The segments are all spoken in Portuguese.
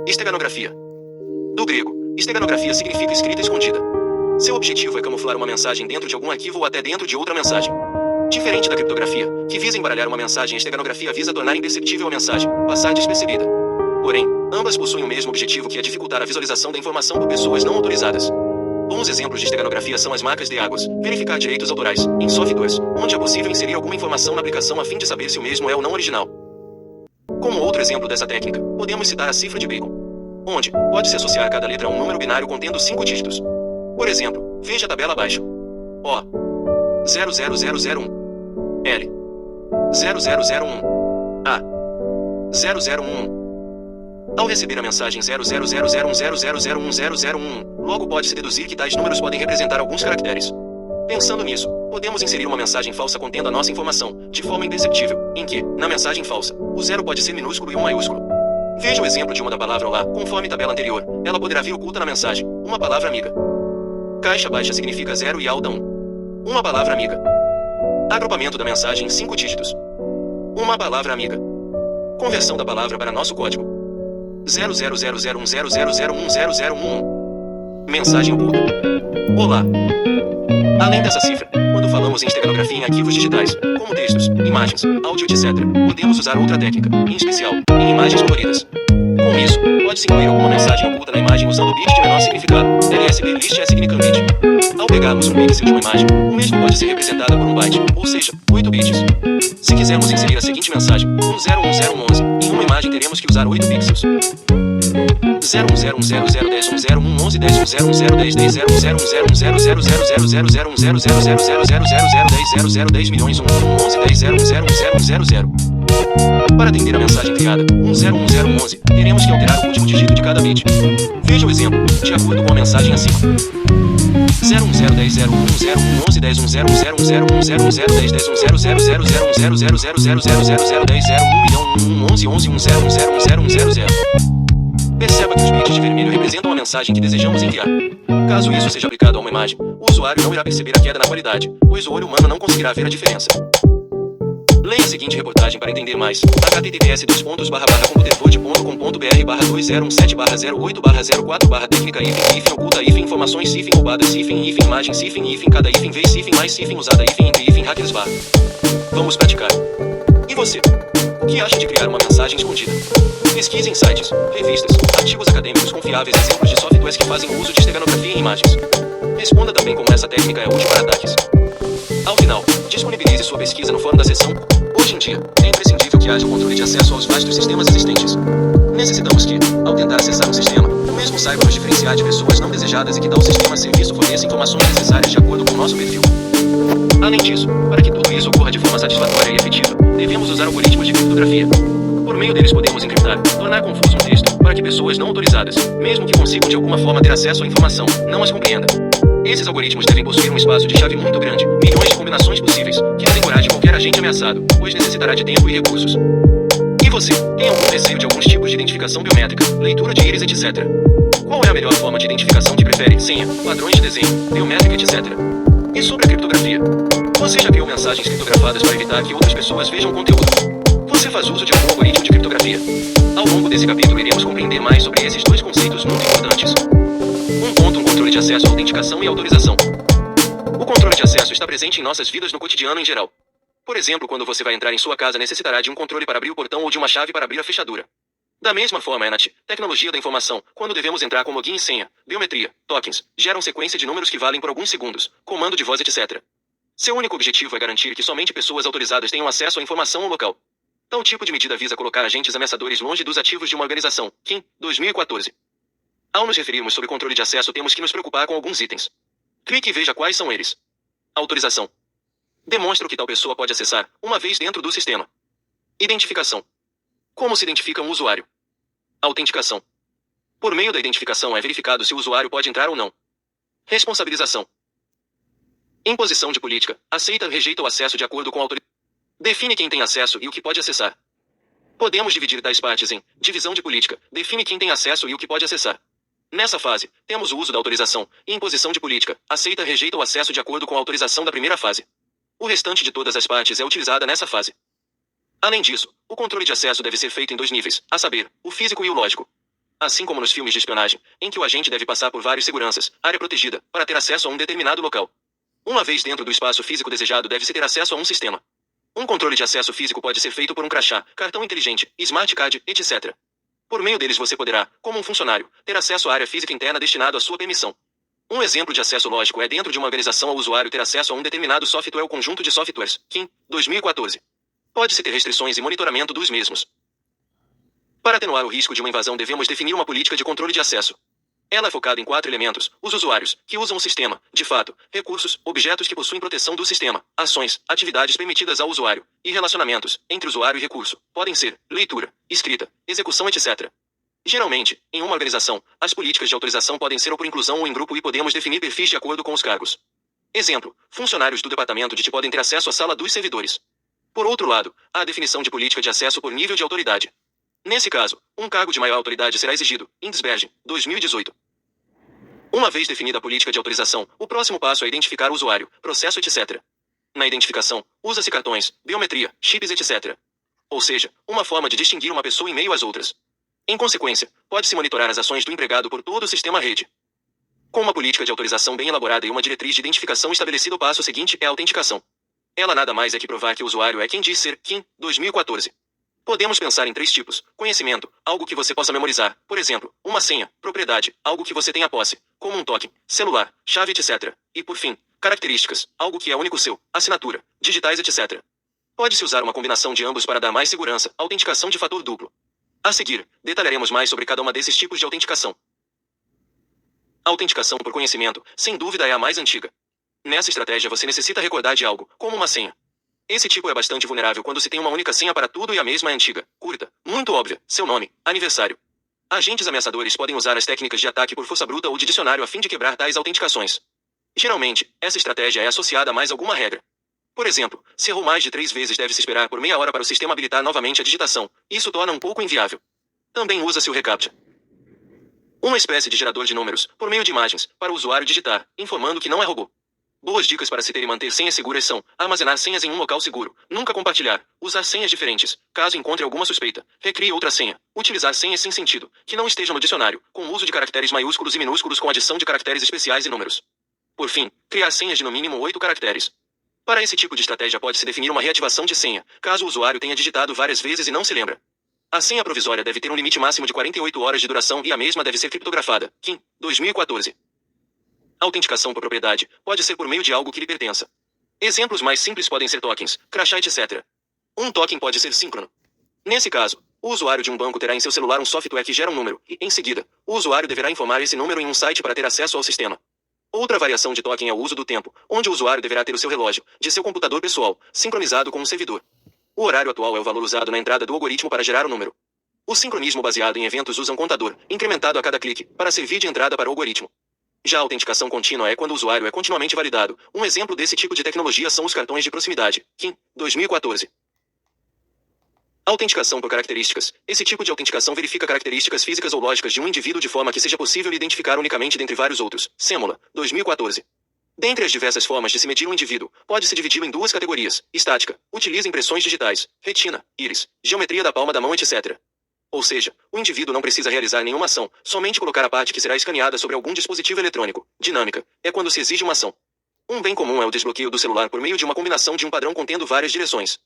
Esteganografia. Do grego, esteganografia significa escrita escondida. Seu objetivo é camuflar uma mensagem dentro de algum arquivo ou até dentro de outra mensagem. Diferente da criptografia, que visa embaralhar uma mensagem, a esteganografia visa tornar indescritível a mensagem, passar despercebida. Porém, ambas possuem o mesmo objetivo, que é dificultar a visualização da informação por pessoas não autorizadas. Bons exemplos de esteganografia são as marcas de águas, verificar direitos autorais, em softwares, onde é possível inserir alguma informação na aplicação a fim de saber se o mesmo é ou não original. Como outro exemplo dessa técnica, podemos citar a cifra de Bacon, onde pode-se associar cada letra a um número binário contendo 5 dígitos. Por exemplo, veja a tabela abaixo. O 00001 L 0001 A 0011. Ao receber a mensagem 0000100010001, logo pode-se deduzir que tais números podem representar alguns caracteres. Pensando nisso, podemos inserir uma mensagem falsa contendo a nossa informação, de forma indescritível, em que, na mensagem falsa, o 0 pode ser minúsculo e 1 maiúsculo. Veja o exemplo de uma da palavra olá, conforme tabela anterior, ela poderá vir oculta na mensagem, uma palavra amiga. Caixa baixa significa 0 e alta 1. Uma palavra amiga. Agrupamento da mensagem em 5 dígitos. Uma palavra amiga. Conversão da palavra para nosso código. 0000100010011. Mensagem oculta. Olá. Além dessa cifra, quando falamos em esteganografia em arquivos digitais, como textos, imagens, áudio, etc., podemos usar outra técnica, em especial, em imagens coloridas. Com isso, pode-se incluir alguma mensagem oculta na imagem usando o bit de menor significado, LSB List Significant Bit. Ao pegarmos um pixel de uma imagem, o mesmo pode ser representado por um byte, ou seja, 8 bits. Se quisermos inserir a seguinte mensagem, 101011, em uma imagem teremos que usar 8 pixels. 0101010101010101010101010101010101010101010. Para atender a mensagem criada, 101011, teremos que alterar o último dígito de cada bit. Veja o exemplo, de acordo com a mensagem acima. 0101110111010101010101010101010101010101010101010101010101010101010101010101010101010101010101010101010101010101010101010101010101010101010101010101010101010101010101010101010101010101010101010101010101010101010101010101010. Caso isso seja aplicado a uma imagem, o usuário não irá perceber a queda na qualidade, pois o olho humano não conseguirá ver a diferença. Leia a seguinte reportagem para entender mais. https://computerdevode.com.br/2017/08/04/técnica oculta informações roubadas imagem cada vez mais usada entre hackers bar. Vamos praticar. E você? O que acha de criar uma mensagem escondida? Pesquise em sites, revistas, artigos acadêmicos confiáveis, exemplos de softwares que fazem uso de esteganografia em imagens. Responda também como essa técnica é útil para ataques. Ao final, disponibilize sua pesquisa no fórum da seção. Hoje em dia, é imprescindível que haja controle de acesso aos vastos sistemas existentes. Necessitamos que, ao tentar acessar um sistema, o mesmo saiba nos diferenciar de pessoas não desejadas e que tal sistema serviço forneça informações necessárias de acordo com o nosso perfil. Além disso, para que tudo isso ocorra de forma satisfatória e efetiva, devemos usar algoritmos de criptografia. Por meio deles podemos encriptar, tornar confuso um texto, para que pessoas não autorizadas, mesmo que consigam de alguma forma ter acesso à informação, não as compreendam. Esses algoritmos devem possuir um espaço de chave muito grande, milhões de combinações possíveis, que desencoraje qualquer agente ameaçado, pois necessitará de tempo e recursos. E você, tem algum receio de alguns tipos de identificação biométrica, leitura de íris, etc? Qual é a melhor forma de identificação que prefere? Senha, padrões de desenho, biométrica, etc. E sobre a criptografia? Você já criou mensagens criptografadas para evitar que outras pessoas vejam o conteúdo? Você faz uso de algum algoritmo de criptografia? Ao longo desse capítulo iremos compreender mais sobre esses dois conceitos muito importantes. Um controle de acesso, autenticação e autorização. O controle de acesso está presente em nossas vidas no cotidiano em geral. Por exemplo, quando você vai entrar em sua casa, necessitará de um controle para abrir o portão ou de uma chave para abrir a fechadura. Da mesma forma, é na tecnologia da informação, quando devemos entrar com login e senha, biometria, tokens, geram sequência de números que valem por alguns segundos, comando de voz, etc. Seu único objetivo é garantir que somente pessoas autorizadas tenham acesso à informação ao local. Tal tipo de medida visa colocar agentes ameaçadores longe dos ativos de uma organização, Kim, 2014. Ao nos referirmos sobre controle de acesso, temos que nos preocupar com alguns itens. Clique e veja quais são eles. Autorização. Demonstra o que tal pessoa pode acessar, uma vez dentro do sistema. Identificação. Como se identifica um usuário? Autenticação. Por meio da identificação é verificado se o usuário pode entrar ou não. Responsabilização. Imposição de política. Aceita ou rejeita o acesso de acordo com a autoridade. Define quem tem acesso e o que pode acessar. Podemos dividir tais partes em divisão de política. Define quem tem acesso e o que pode acessar. Nessa fase, temos o uso da autorização e imposição de política. Aceita ou rejeita o acesso de acordo com a autorização da primeira fase. O restante de todas as partes é utilizada nessa fase. Além disso, o controle de acesso deve ser feito em 2 níveis, a saber, o físico e o lógico. assim como nos filmes de espionagem, em que o agente deve passar por vários seguranças, área protegida, para ter acesso a um determinado local. Uma vez dentro do espaço físico desejado, deve-se ter acesso a um sistema. Um controle de acesso físico pode ser feito por um crachá, cartão inteligente, smart card, etc. Por meio deles você poderá, como um funcionário, ter acesso à área física interna destinado à sua permissão. Um exemplo de acesso lógico é dentro de uma organização ao usuário ter acesso a um determinado software ou conjunto de softwares, KIM, 2014. Pode-se ter restrições e monitoramento dos mesmos. Para atenuar o risco de uma invasão, devemos definir uma política de controle de acesso. Ela é focada em 4 elementos: os usuários, que usam o sistema, de fato, recursos, objetos que possuem proteção do sistema, ações, atividades permitidas ao usuário, e relacionamentos, entre usuário e recurso, podem ser leitura, escrita, execução, etc. Geralmente, em uma organização, as políticas de autorização podem ser ou por inclusão ou em grupo e podemos definir perfis de acordo com os cargos. Exemplo, funcionários do departamento de TI podem ter acesso à sala dos servidores. Por outro lado, há a definição de política de acesso por nível de autoridade. Nesse caso, um cargo de maior autoridade será exigido, Indesbergen, 2018. Uma vez definida a política de autorização, o próximo passo é identificar o usuário, processo, etc. Na identificação, usa-se cartões, biometria, chips, etc. Ou seja, uma forma de distinguir uma pessoa em meio às outras. Em consequência, pode-se monitorar as ações do empregado por todo o sistema rede. Com uma política de autorização bem elaborada e uma diretriz de identificação estabelecida, o passo seguinte é a autenticação. Ela nada mais é que provar que o usuário é quem diz ser, KIM, 2014. Podemos pensar em 3 tipos: conhecimento, algo que você possa memorizar, por exemplo, uma senha; propriedade, algo que você tenha posse, como um token, celular, chave, etc. E por fim, características, algo que é único seu, assinatura, digitais, etc. Pode-se usar uma combinação de ambos para dar mais segurança, autenticação de fator duplo. A seguir, detalharemos mais sobre cada uma desses tipos de autenticação. A autenticação por conhecimento, sem dúvida, é a mais antiga. Nessa estratégia você necessita recordar de algo, como uma senha. Esse tipo é bastante vulnerável quando se tem uma única senha para tudo e a mesma é antiga, curta, muito óbvia, seu nome, aniversário. Agentes ameaçadores podem usar as técnicas de ataque por força bruta ou de dicionário a fim de quebrar tais autenticações. Geralmente, essa estratégia é associada a mais alguma regra. Por exemplo, se errou mais de 3 vezes, deve-se esperar por meia hora para o sistema habilitar novamente a digitação. Isso torna um pouco inviável. Também usa-se o reCAPTCHA, uma espécie de gerador de números, por meio de imagens, para o usuário digitar, informando que não é robô. Boas dicas para se ter e manter senhas seguras são: armazenar senhas em um local seguro, nunca compartilhar, usar senhas diferentes, caso encontre alguma suspeita, recrie outra senha, utilizar senhas sem sentido, que não estejam no dicionário, com o uso de caracteres maiúsculos e minúsculos com adição de caracteres especiais e números. Por fim, criar senhas de no mínimo 8 caracteres. Para esse tipo de estratégia pode-se definir uma reativação de senha, caso o usuário tenha digitado várias vezes e não se lembra. A senha provisória deve ter um limite máximo de 48 horas de duração e a mesma deve ser criptografada. KIM, 2014. Autenticação por propriedade pode ser por meio de algo que lhe pertença. Exemplos mais simples podem ser tokens, crachá, etc. Um token pode ser síncrono. Nesse caso, o usuário de um banco terá em seu celular um software que gera um número e, em seguida, o usuário deverá informar esse número em um site para ter acesso ao sistema. Outra variação de token é o uso do tempo, onde o usuário deverá ter o seu relógio, de seu computador pessoal, sincronizado com um servidor. O horário atual é o valor usado na entrada do algoritmo para gerar o número. O sincronismo baseado em eventos usa um contador, incrementado a cada clique, para servir de entrada para o algoritmo. Já a autenticação contínua é quando o usuário é continuamente validado. Um exemplo desse tipo de tecnologia são os cartões de proximidade, KIM, 2014. Autenticação por características. Esse tipo de autenticação verifica características físicas ou lógicas de um indivíduo de forma que seja possível identificar unicamente dentre vários outros. SEMOLA, 2014. Dentre as diversas formas de se medir um indivíduo, pode-se dividi-lo em 2 categorias: estática, utiliza impressões digitais, retina, íris, geometria da palma da mão, etc. Ou seja, o indivíduo não precisa realizar nenhuma ação, somente colocar a parte que será escaneada sobre algum dispositivo eletrônico. Dinâmica é quando se exige uma ação. Um bem comum é o desbloqueio do celular por meio de uma combinação de um padrão contendo várias direções.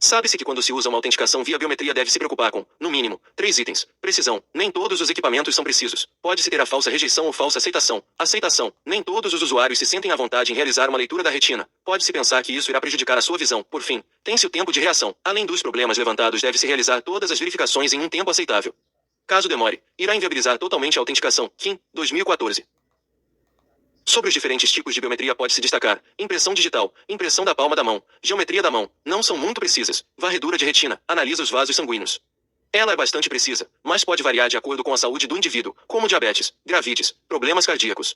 Sabe-se que quando se usa uma autenticação via biometria deve se preocupar com, no mínimo, 3 itens. Precisão. Nem todos os equipamentos são precisos. Pode-se ter a falsa rejeição ou falsa aceitação. Aceitação. Nem todos os usuários se sentem à vontade em realizar uma leitura da retina. Pode-se pensar que isso irá prejudicar a sua visão. Por fim, tem-se o tempo de reação. Além dos problemas levantados, deve-se realizar todas as verificações em um tempo aceitável. Caso demore, irá inviabilizar totalmente a autenticação. KIM, 2014. Sobre os diferentes tipos de biometria pode-se destacar: impressão digital, impressão da palma da mão, geometria da mão, não são muito precisas, varredura de retina, analisa os vasos sanguíneos. Ela é bastante precisa, mas pode variar de acordo com a saúde do indivíduo, como diabetes, gravides, problemas cardíacos.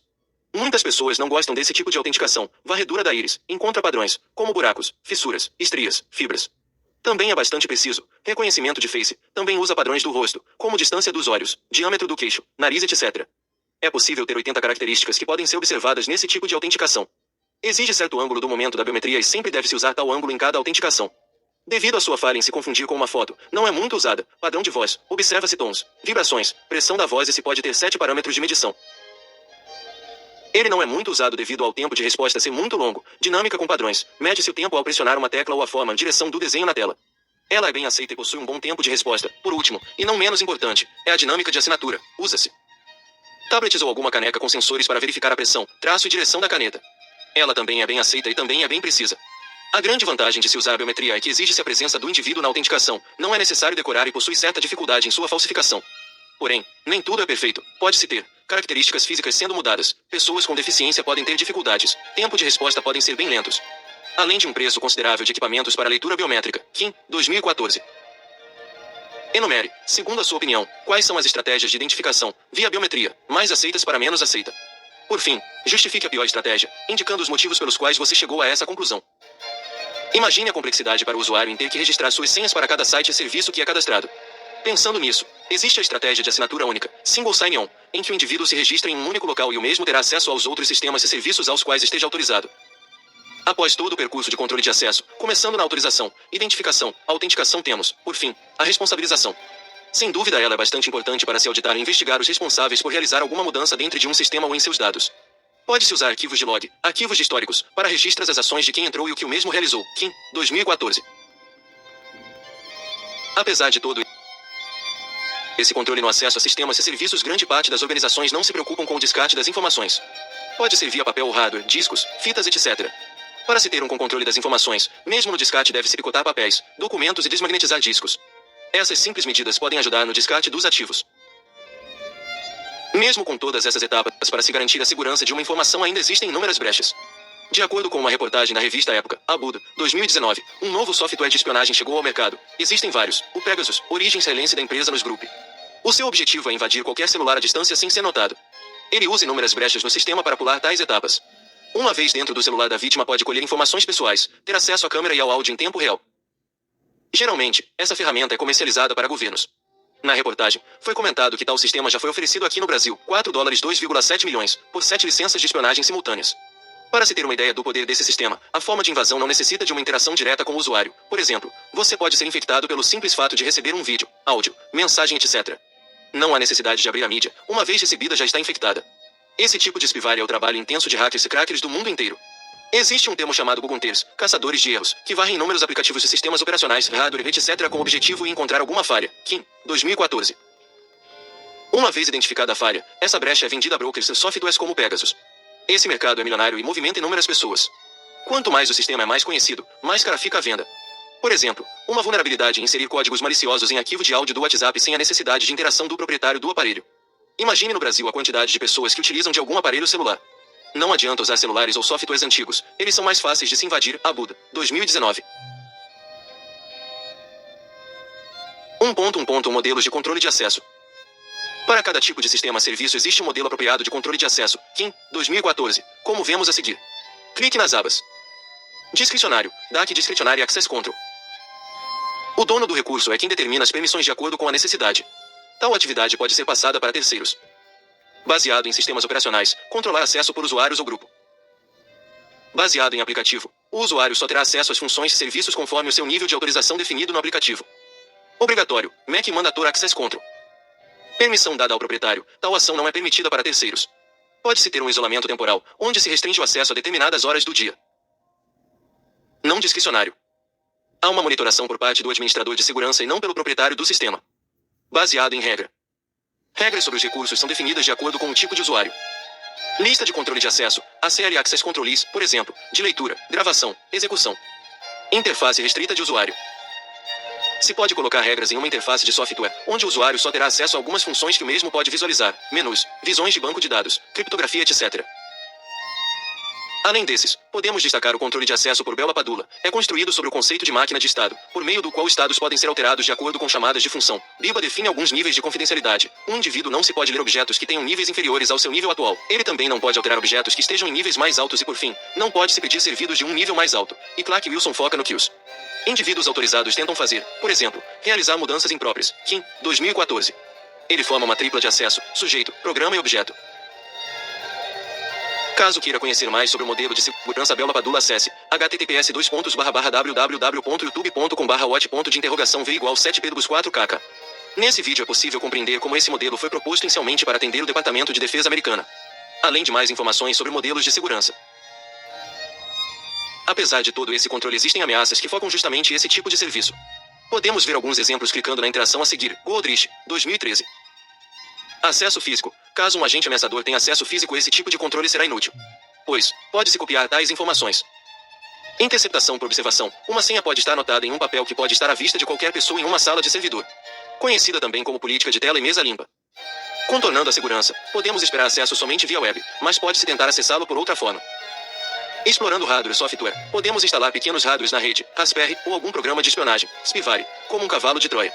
Muitas pessoas não gostam desse tipo de autenticação. Varredura da íris, encontra padrões, como buracos, fissuras, estrias, fibras. Também é bastante preciso. Reconhecimento de face, também usa padrões do rosto, como distância dos olhos, diâmetro do queixo, nariz, etc. É possível ter 80 características que podem ser observadas nesse tipo de autenticação. Exige certo ângulo do momento da biometria e sempre deve-se usar tal ângulo em cada autenticação. Devido à sua falha em se confundir com uma foto, não é muito usada. Padrão de voz. Observa-se tons, vibrações, pressão da voz e se pode ter 7 parâmetros de medição. Ele não é muito usado devido ao tempo de resposta ser muito longo. Dinâmica com padrões. Mede-se o tempo ao pressionar uma tecla ou a forma, direção do desenho na tela. Ela é bem aceita e possui um bom tempo de resposta. Por último, e não menos importante, é a dinâmica de assinatura. Usa-se tablets ou alguma caneca com sensores para verificar a pressão, traço e direção da caneta. Ela também é bem aceita e também é bem precisa. A grande vantagem de se usar a biometria é que exige-se a presença do indivíduo na autenticação. Não é necessário decorar e possui certa dificuldade em sua falsificação. Porém, nem tudo é perfeito. Pode-se ter características físicas sendo mudadas. Pessoas com deficiência podem ter dificuldades. Tempo de resposta podem ser bem lentos. Além de um preço considerável de equipamentos para leitura biométrica. Kim, 2014. Enumere, segundo a sua opinião, quais são as estratégias de identificação, via biometria, mais aceitas para menos aceita. Por fim, justifique a pior estratégia, indicando os motivos pelos quais você chegou a essa conclusão. Imagine a complexidade para o usuário em ter que registrar suas senhas para cada site e serviço que é cadastrado. Pensando nisso, existe a estratégia de assinatura única, Single Sign-On, em que o indivíduo se registra em um único local e o mesmo terá acesso aos outros sistemas e serviços aos quais esteja autorizado. Após todo o percurso de controle de acesso, começando na autorização, identificação, autenticação temos, por fim, a responsabilização. Sem dúvida ela é bastante importante para se auditar e investigar os responsáveis por realizar alguma mudança dentro de um sistema ou em seus dados. Pode-se usar arquivos de log, arquivos de históricos, para registrar as ações de quem entrou e o que o mesmo realizou. Kim, 2014. Apesar de todo esse controle no acesso a sistemas e serviços, grande parte das organizações não se preocupam com o descarte das informações. Pode ser via papel ou hardware, discos, fitas, etc. Para se ter um controle das informações, mesmo no descarte deve-se picotar papéis, documentos e desmagnetizar discos. Essas simples medidas podem ajudar no descarte dos ativos. Mesmo com todas essas etapas para se garantir a segurança de uma informação, ainda existem inúmeras brechas. De acordo com uma reportagem da revista Época, Abuda, 2019, um novo software de espionagem chegou ao mercado. Existem vários. O Pegasus, origem israelense da empresa Nos Group. O seu objetivo é invadir qualquer celular à distância sem ser notado. Ele usa inúmeras brechas no sistema para pular tais etapas. Uma vez dentro do celular da vítima, pode colher informações pessoais, ter acesso à câmera e ao áudio em tempo real. Geralmente, essa ferramenta é comercializada para governos. Na reportagem, foi comentado que tal sistema já foi oferecido aqui no Brasil, $4, 2,7 milhões, por 7 licenças de espionagem simultâneas. Para se ter uma ideia do poder desse sistema, a forma de invasão não necessita de uma interação direta com o usuário. Por exemplo, você pode ser infectado pelo simples fato de receber um vídeo, áudio, mensagem, etc. Não há necessidade de abrir a mídia, uma vez recebida já está infectada. Esse tipo de spyware é o trabalho intenso de hackers e crackers do mundo inteiro. Existe um termo chamado Bug Hunters, caçadores de erros, que varrem inúmeros aplicativos e sistemas operacionais, hardware, etc. com o objetivo de encontrar alguma falha. Kim, 2014. Uma vez identificada a falha, essa brecha é vendida a brokers e softwares como Pegasus. Esse mercado é milionário e movimenta inúmeras pessoas. Quanto mais o sistema é mais conhecido, mais cara fica a venda. Por exemplo, uma vulnerabilidade em inserir códigos maliciosos em arquivo de áudio do WhatsApp sem a necessidade de interação do proprietário do aparelho. Imagine no Brasil a quantidade de pessoas que utilizam de algum aparelho celular. Não adianta usar celulares ou softwares antigos, eles são mais fáceis de se invadir. Abuda, 2019. 1.1. Modelos de controle de acesso. Para cada tipo de sistema-serviço existe um modelo apropriado de controle de acesso. Kim, 2014. Como vemos a seguir. Clique nas abas. Discricionário, DAC Discretionary Access Control. O dono do recurso é quem determina as permissões de acordo com a necessidade. Tal atividade pode ser passada para terceiros. Baseado em sistemas operacionais, controlar acesso por usuários ou grupo. Baseado em aplicativo, o usuário só terá acesso às funções e serviços conforme o seu nível de autorização definido no aplicativo. Obrigatório, Mac Mandatory Access Control. Permissão dada ao proprietário, tal ação não é permitida para terceiros. Pode-se ter um isolamento temporal, onde se restringe o acesso a determinadas horas do dia. Não discricionário. Há uma monitoração por parte do administrador de segurança e não pelo proprietário do sistema. Baseado em regra. Regras sobre os recursos são definidas de acordo com o tipo de usuário. Lista de controle de acesso, ACL Access Control List, por exemplo, de leitura, gravação, execução. Interface restrita de usuário. Se pode colocar regras em uma interface de software, onde o usuário só terá acesso a algumas funções que o mesmo pode visualizar, menus, visões de banco de dados, criptografia, etc. Além desses, podemos destacar o controle de acesso por Bell LaPadula. É construído sobre o conceito de máquina de estado, por meio do qual estados podem ser alterados de acordo com chamadas de função. BIBA define alguns níveis de confidencialidade. Um indivíduo não se pode ler objetos que tenham níveis inferiores ao seu nível atual. Ele também não pode alterar objetos que estejam em níveis mais altos e, por fim, não pode se pedir servidos de um nível mais alto. E Clark Wilson foca no que os indivíduos autorizados tentam fazer, por exemplo, realizar mudanças impróprias. Kim, 2014. Ele forma uma tripla de acesso, sujeito, programa e objeto. Caso queira conhecer mais sobre o modelo de segurança Bela Padula, acesse https://www.youtube.com/watch.v igual 7p2 4kk. Nesse vídeo é possível compreender como esse modelo foi proposto inicialmente para atender o Departamento de Defesa americana, além de mais informações sobre modelos de segurança. Apesar de todo esse controle, existem ameaças que focam justamente esse tipo de serviço. Podemos ver alguns exemplos clicando na interação a seguir. Goldrich, 2013. Acesso físico. Caso um agente ameaçador tenha acesso físico, esse tipo de controle será inútil, pois pode-se copiar tais informações. Interceptação por observação. Uma senha pode estar anotada em um papel que pode estar à vista de qualquer pessoa em uma sala de servidor, conhecida também como política de tela e mesa limpa. Contornando a segurança. Podemos esperar acesso somente via web, mas pode-se tentar acessá-lo por outra forma. Explorando hardware e software. Podemos instalar pequenos hardwares na rede, Raspberry ou algum programa de espionagem, spyware, como um cavalo de Troia.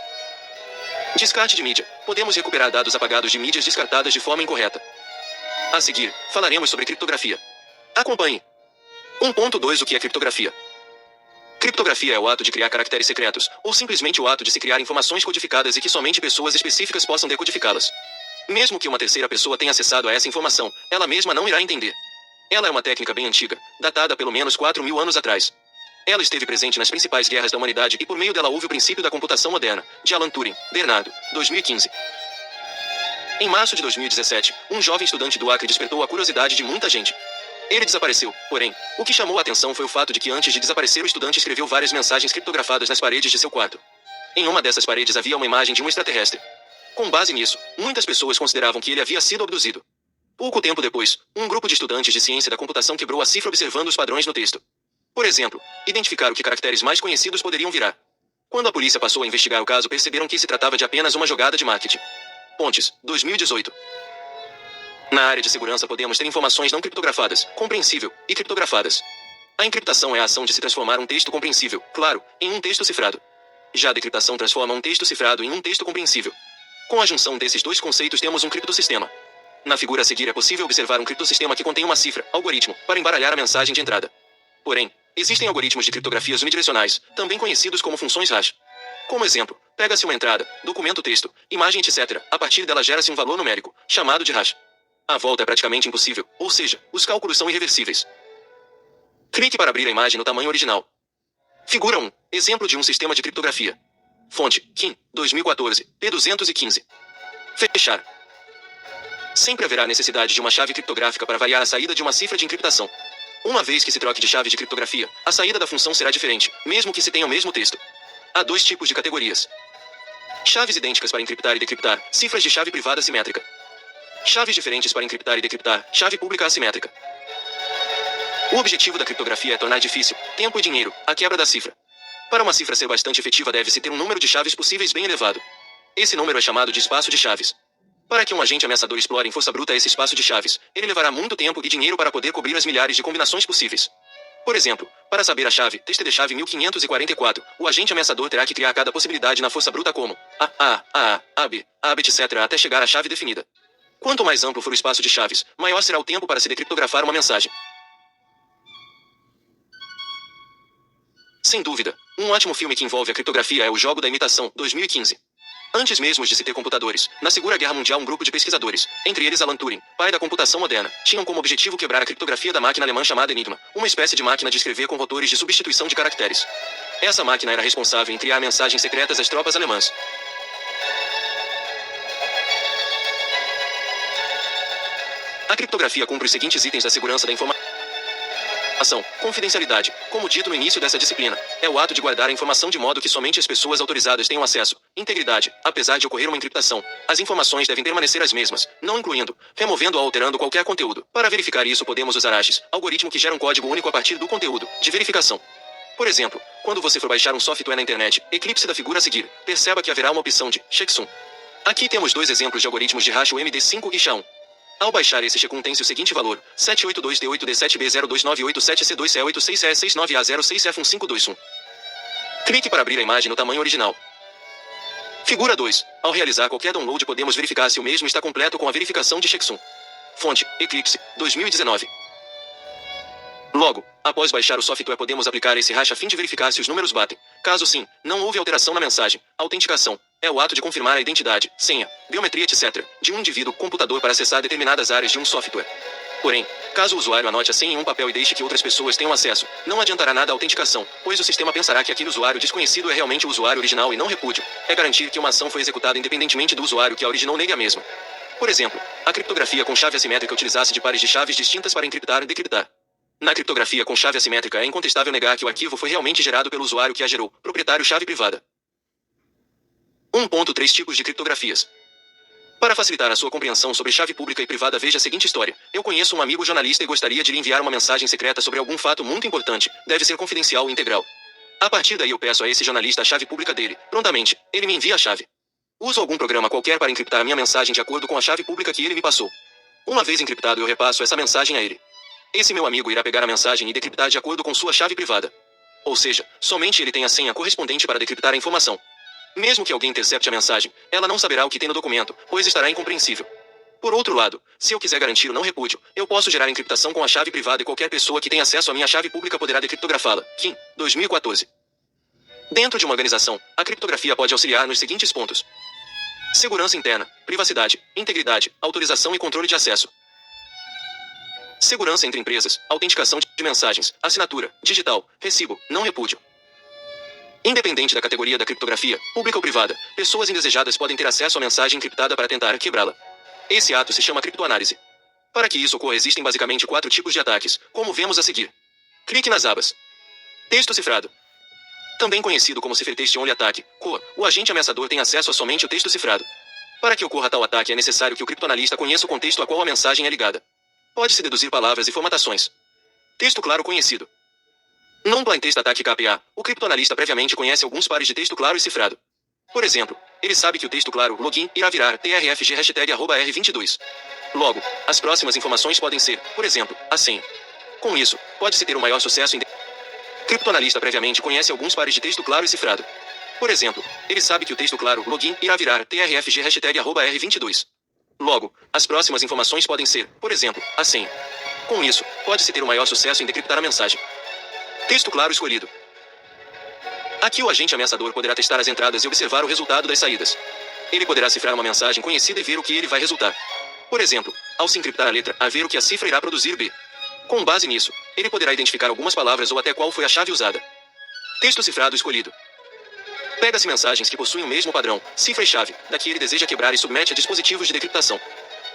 Descarte de mídia. Podemos recuperar dados apagados de mídias descartadas de forma incorreta. A seguir, falaremos sobre criptografia. Acompanhe. 1.2 O que é criptografia? Criptografia é o ato de criar caracteres secretos, ou simplesmente o ato de se criar informações codificadas e que somente pessoas específicas possam decodificá-las. Mesmo que uma terceira pessoa tenha acessado a essa informação, ela mesma não irá entender. Ela é uma técnica bem antiga, datada pelo menos 4.000 anos atrás. Ela esteve presente nas principais guerras da humanidade e por meio dela houve o princípio da computação moderna, de Alan Turing, Bernardo, 2015. Em março de 2017, um jovem estudante do Acre despertou a curiosidade de muita gente. Ele desapareceu, porém, o que chamou a atenção foi o fato de que antes de desaparecer o estudante escreveu várias mensagens criptografadas nas paredes de seu quarto. Em uma dessas paredes havia uma imagem de um extraterrestre. Com base nisso, muitas pessoas consideravam que ele havia sido abduzido. Pouco tempo depois, um grupo de estudantes de ciência da computação quebrou a cifra observando os padrões no texto. Por exemplo, identificaram que caracteres mais conhecidos poderiam virar. Quando a polícia passou a investigar o caso, perceberam que se tratava de apenas uma jogada de marketing. Pontes, 2018. Na área de segurança podemos ter informações não criptografadas, compreensível, e criptografadas. A encriptação é a ação de se transformar um texto compreensível, claro, em um texto cifrado. Já a decriptação transforma um texto cifrado em um texto compreensível. Com a junção desses dois conceitos temos um criptossistema. Na figura a seguir é possível observar um criptossistema que contém uma cifra, algoritmo, para embaralhar a mensagem de entrada. Porém, existem algoritmos de criptografias unidirecionais, também conhecidos como funções hash. Como exemplo, pega-se uma entrada, documento texto, imagem etc. A partir dela gera-se um valor numérico, chamado de hash. A volta é praticamente impossível, ou seja, os cálculos são irreversíveis. Clique para abrir a imagem no tamanho original. Figura 1. Exemplo de um sistema de criptografia. Fonte, Kim, 2014, P215. Fechar. Sempre haverá necessidade de uma chave criptográfica para variar a saída de uma cifra de encriptação. Uma vez que se troque de chave de criptografia, a saída da função será diferente, mesmo que se tenha o mesmo texto. Há dois tipos de categorias. Chaves idênticas para encriptar e decriptar, cifras de chave privada simétrica. Chaves diferentes para encriptar e decriptar, chave pública assimétrica. O objetivo da criptografia é tornar difícil, tempo e dinheiro, a quebra da cifra. Para uma cifra ser bastante efetiva deve-se ter um número de chaves possíveis bem elevado. Esse número é chamado de espaço de chaves. Para que um agente ameaçador explore em força bruta esse espaço de chaves, ele levará muito tempo e dinheiro para poder cobrir as milhares de combinações possíveis. Por exemplo, para saber a chave, TXT-chave 1544, o agente ameaçador terá que criar cada possibilidade na força bruta como AB, etc. até chegar à chave definida. Quanto mais amplo for o espaço de chaves, maior será o tempo para se decriptografar uma mensagem. Sem dúvida, um ótimo filme que envolve a criptografia é O Jogo da Imitação, 2015. Antes mesmo de se ter computadores, na Segunda Guerra Mundial um grupo de pesquisadores, entre eles Alan Turing, pai da computação moderna, tinham como objetivo quebrar a criptografia da máquina alemã chamada Enigma, uma espécie de máquina de escrever com rotores de substituição de caracteres. Essa máquina era responsável em criar mensagens secretas às tropas alemãs. A criptografia cumpre os seguintes itens da segurança da informação. Confidencialidade. Como dito no início dessa disciplina, é o ato de guardar a informação de modo que somente as pessoas autorizadas tenham acesso. Integridade. Apesar de ocorrer uma encriptação, as informações devem permanecer as mesmas, não incluindo, removendo ou alterando qualquer conteúdo. Para verificar isso podemos usar hashes, algoritmo que gera um código único a partir do conteúdo, de verificação. Por exemplo, quando você for baixar um software na internet, eclipse da figura a seguir, perceba que haverá uma opção de checksum. Aqui temos dois exemplos de algoritmos de hash UMD5 e SHA-1. Ao baixar esse checksum tem-se o seguinte valor, 782D8D7B02987C2C8669A06F15221. Clique para abrir a imagem no tamanho original. Figura 2. Ao realizar qualquer download podemos verificar se o mesmo está completo com a verificação de checksum. Fonte, Eclipse, 2019. Logo, após baixar o software podemos aplicar esse hash a fim de verificar se os números batem. Caso sim, não houve alteração na mensagem. Autenticação é o ato de confirmar a identidade, senha, biometria etc. de um indivíduo computador para acessar determinadas áreas de um software. Porém, caso o usuário anote a senha em um papel e deixe que outras pessoas tenham acesso, não adiantará nada a autenticação, pois o sistema pensará que aquele usuário desconhecido é realmente o usuário original e não repúdio. É garantir que uma ação foi executada independentemente do usuário que a originou negue a mesma. Por exemplo, a criptografia com chave assimétrica utilizasse de pares de chaves distintas para encriptar e decriptar. Na criptografia com chave assimétrica é incontestável negar que o arquivo foi realmente gerado pelo usuário que a gerou, proprietário chave privada. 1.3 Tipos de criptografias. Para facilitar a sua compreensão sobre chave pública e privada, veja a seguinte história. Eu conheço um amigo jornalista e gostaria de lhe enviar uma mensagem secreta sobre algum fato muito importante. Deve ser confidencial e integral. A partir daí eu peço a esse jornalista a chave pública dele. Prontamente, ele me envia a chave. Uso algum programa qualquer para encriptar a minha mensagem de acordo com a chave pública que ele me passou. Uma vez encriptado, eu repasso essa mensagem a ele. Esse meu amigo irá pegar a mensagem e decriptar de acordo com sua chave privada. Ou seja, somente ele tem a senha correspondente para decriptar a informação. Mesmo que alguém intercepte a mensagem, ela não saberá o que tem no documento, pois estará incompreensível. Por outro lado, se eu quiser garantir o não repúdio, eu posso gerar encriptação com a chave privada e qualquer pessoa que tenha acesso à minha chave pública poderá decriptografá-la. Kim, 2014. Dentro de uma organização, a criptografia pode auxiliar nos seguintes pontos: segurança interna, privacidade, integridade, autorização e controle de acesso. Segurança entre empresas, autenticação de mensagens, assinatura, digital, recibo, não repúdio. Independente da categoria da criptografia, pública ou privada, pessoas indesejadas podem ter acesso à mensagem encriptada para tentar quebrá-la. Esse ato se chama criptoanálise. Para que isso ocorra, existem basicamente 4 tipos de ataques, como vemos a seguir. Clique nas abas. Texto cifrado. Também conhecido como cifrtext-only attack, COA, o agente ameaçador tem acesso a somente o texto cifrado. Para que ocorra tal ataque é necessário que o criptoanalista conheça o contexto a qual a mensagem é ligada. Pode-se deduzir palavras e formatações. Texto claro conhecido. Non-plain text attack KPA, o criptoanalista previamente conhece alguns pares de texto claro e cifrado. Por exemplo, ele sabe que o texto claro, login, irá virar trfg #R22. Logo, as próximas informações podem ser, por exemplo, a senha. Com isso, pode-se ter o maior sucesso em... Criptoanalista previamente conhece alguns pares de texto claro e cifrado. Por exemplo, ele sabe que o texto claro, login, irá virar trfg #R22. Logo, as próximas informações podem ser, por exemplo, a senha. Com isso, pode-se ter o maior sucesso em decriptar a mensagem. Texto claro escolhido. Aqui o agente ameaçador poderá testar as entradas e observar o resultado das saídas. Ele poderá cifrar uma mensagem conhecida e ver o que ele vai resultar. Por exemplo, ao se encriptar a letra A, ver o que a cifra irá produzir B. Com base nisso, ele poderá identificar algumas palavras ou até qual foi a chave usada. Texto cifrado escolhido. Pega-se mensagens que possuem o mesmo padrão, cifra e chave, daqui ele deseja quebrar e submete a dispositivos de decriptação.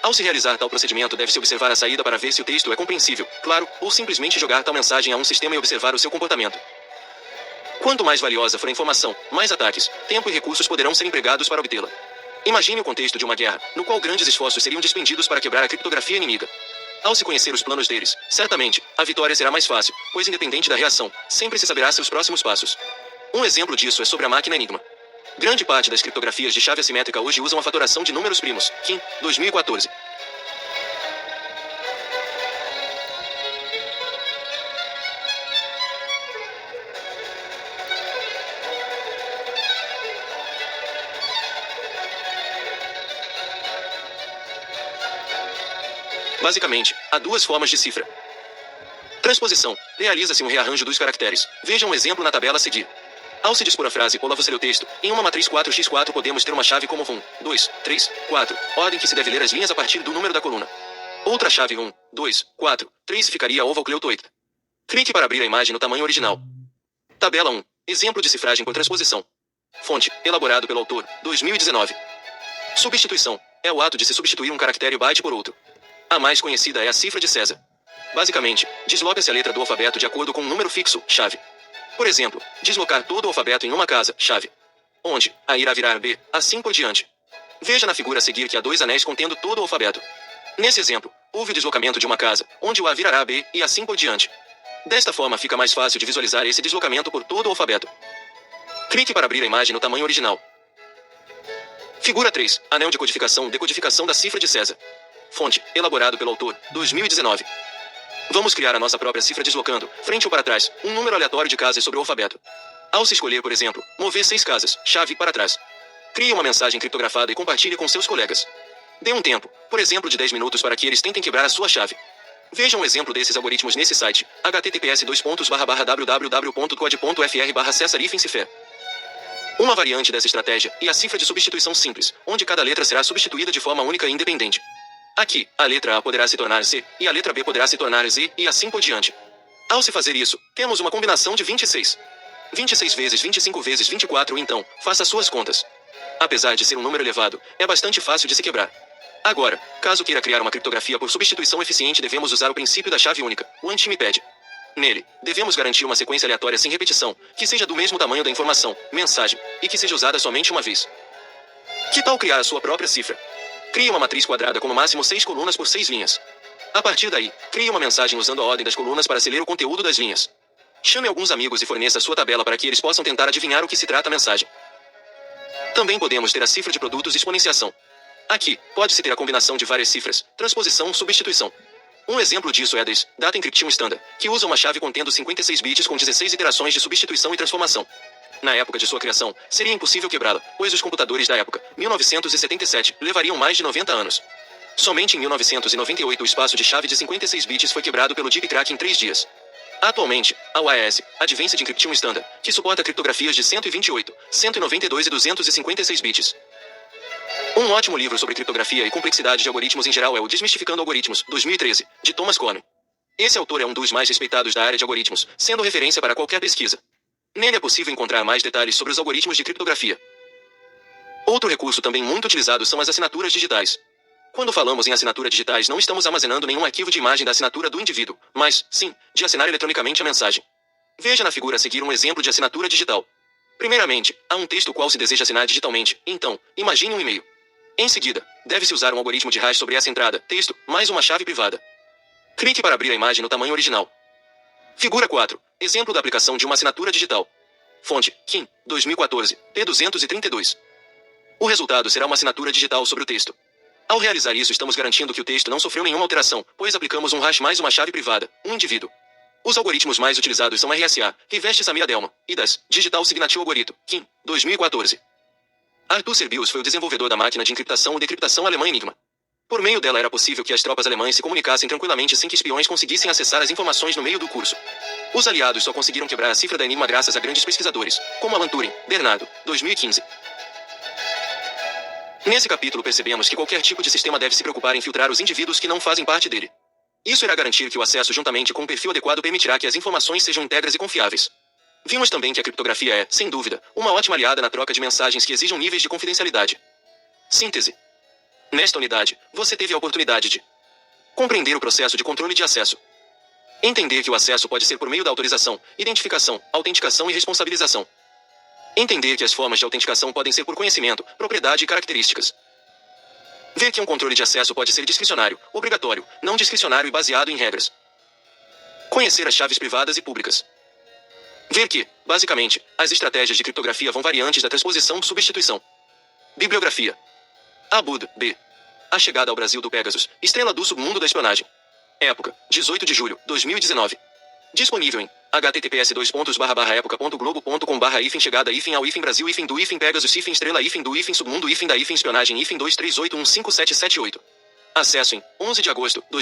Ao se realizar tal procedimento, deve-se observar a saída para ver se o texto é compreensível, claro, ou simplesmente jogar tal mensagem a um sistema e observar o seu comportamento. Quanto mais valiosa for a informação, mais ataques, tempo e recursos poderão ser empregados para obtê-la. Imagine o contexto de uma guerra, no qual grandes esforços seriam despendidos para quebrar a criptografia inimiga. Ao se conhecer os planos deles, certamente, a vitória será mais fácil, pois independente da reação, sempre se saberá seus próximos passos. Um exemplo disso é sobre a máquina Enigma. Grande parte das criptografias de chave assimétrica hoje usam a fatoração de números primos. Kim, 2014. Basicamente, há 2 formas de cifra. Transposição. Realiza-se um rearranjo dos caracteres. Veja um exemplo na tabela a seguir. Ao se dispor a frase ou você lê o texto, em uma matriz 4x4 podemos ter uma chave como 1, 2, 3, 4, ordem que se deve ler as linhas a partir do número da coluna. Outra chave 1, 2, 4, 3 ficaria overcleuto 8. Clique para abrir a imagem no tamanho original. Tabela 1. Exemplo de cifragem por transposição. Fonte, elaborado pelo autor, 2019. Substituição. É o ato de se substituir um caractere byte por outro. A mais conhecida é a cifra de César. Basicamente, desloca-se a letra do alfabeto de acordo com um número fixo, chave. Por exemplo, deslocar todo o alfabeto em uma casa, chave. Onde A irá virar B, assim por diante. Veja na figura a seguir que há 2 anéis contendo todo o alfabeto. Nesse exemplo, houve o deslocamento de uma casa, onde o A virará B, e assim por diante. Desta forma fica mais fácil de visualizar esse deslocamento por todo o alfabeto. Clique para abrir a imagem no tamanho original. Figura 3. Anel de codificação, decodificação da cifra de César. Fonte, elaborado pelo autor, 2019. Vamos criar a nossa própria cifra deslocando, frente ou para trás, um número aleatório de casas sobre o alfabeto. Ao se escolher, por exemplo, mover 6 casas, chave para trás. Crie uma mensagem criptografada e compartilhe com seus colegas. Dê um tempo, por exemplo de 10 minutos para que eles tentem quebrar a sua chave. Veja um exemplo desses algoritmos nesse site, https://www.code.fr/cesar-cifer. Uma variante dessa estratégia é a cifra de substituição simples, onde cada letra será substituída de forma única e independente. Aqui, a letra A poderá se tornar C, e a letra B poderá se tornar Z, e assim por diante. Ao se fazer isso, temos uma combinação de 26. 26 vezes 25 vezes 24, então, faça suas contas. Apesar de ser um número elevado, é bastante fácil de se quebrar. Agora, caso queira criar uma criptografia por substituição eficiente, devemos usar o princípio da chave única, o anti-MPEG. Nele, devemos garantir uma sequência aleatória sem repetição, que seja do mesmo tamanho da informação, mensagem, e que seja usada somente uma vez. Que tal criar a sua própria cifra? Crie uma matriz quadrada com no máximo 6 colunas por 6 linhas. A partir daí, crie uma mensagem usando a ordem das colunas para se ler o conteúdo das linhas. Chame alguns amigos e forneça sua tabela para que eles possam tentar adivinhar o que se trata a mensagem. Também podemos ter a cifra de produtos e exponenciação. Aqui, pode-se ter a combinação de várias cifras, transposição, substituição. Um exemplo disso é a Data Encryption Standard, que usa uma chave contendo 56 bits com 16 iterações de substituição e transformação. Na época de sua criação, seria impossível quebrá-la, pois os computadores da época, 1977, levariam mais de 90 anos. Somente em 1998 o espaço de chave de 56 bits foi quebrado pelo Deep Crack em 3 dias. Atualmente, a OAS, Advanced Encryption Standard, que suporta criptografias de 128, 192 e 256 bits. Um ótimo livro sobre criptografia e complexidade de algoritmos em geral é o Desmistificando Algoritmos, 2013, de Thomas Kuhn. Esse autor é um dos mais respeitados da área de algoritmos, sendo referência para qualquer pesquisa. Nele é possível encontrar mais detalhes sobre os algoritmos de criptografia. Outro recurso também muito utilizado são as assinaturas digitais. Quando falamos em assinatura digitais, não estamos armazenando nenhum arquivo de imagem da assinatura do indivíduo, mas, sim, de assinar eletronicamente a mensagem. Veja na figura a seguir um exemplo de assinatura digital. Primeiramente, há um texto qual se deseja assinar digitalmente, então, imagine um e-mail. Em seguida, deve-se usar um algoritmo de hash sobre essa entrada, texto, mais uma chave privada. Clique para abrir a imagem no tamanho original. Figura 4. Exemplo da aplicação de uma assinatura digital. Fonte, Kim, 2014, P232. O resultado será uma assinatura digital sobre o texto. Ao realizar isso, estamos garantindo que o texto não sofreu nenhuma alteração, pois aplicamos um hash mais uma chave privada, um indivíduo. Os algoritmos mais utilizados são RSA, Reverse Samira Delman, e DAS, Digital Signature Algorithm, Kim, 2014. Arthur Serbius foi o desenvolvedor da máquina de encriptação ou decriptação alemã Enigma. Por meio dela era possível que as tropas alemãs se comunicassem tranquilamente sem que espiões conseguissem acessar as informações no meio do curso. Os aliados só conseguiram quebrar a cifra da Enigma graças a grandes pesquisadores, como Alan Turing, Bernardo, 2015. Nesse capítulo percebemos que qualquer tipo de sistema deve se preocupar em filtrar os indivíduos que não fazem parte dele. Isso irá garantir que o acesso juntamente com um perfil adequado permitirá que as informações sejam íntegras e confiáveis. Vimos também que a criptografia é, sem dúvida, uma ótima aliada na troca de mensagens que exijam níveis de confidencialidade. Síntese. Nesta unidade, você teve a oportunidade de compreender o processo de controle de acesso. Entender que o acesso pode ser por meio da autorização, identificação, autenticação e responsabilização. Entender que as formas de autenticação podem ser por conhecimento, propriedade e características. Ver que um controle de acesso pode ser discricionário, obrigatório, não discricionário e baseado em regras. Conhecer as chaves privadas e públicas. Ver que, basicamente, as estratégias de criptografia vão variantes da transposição-substituição. Bibliografia. Abud, B. A chegada ao Brasil do Pegasus, estrela do submundo da espionagem. Época, 18 de julho, 2019. Disponível em https://época.globo.com/chegada-ao Brasil-do Pegasus-Pegasus-estrela-do submundo-da-espionagem-238157778. Acesso em 11 de agosto, 2019.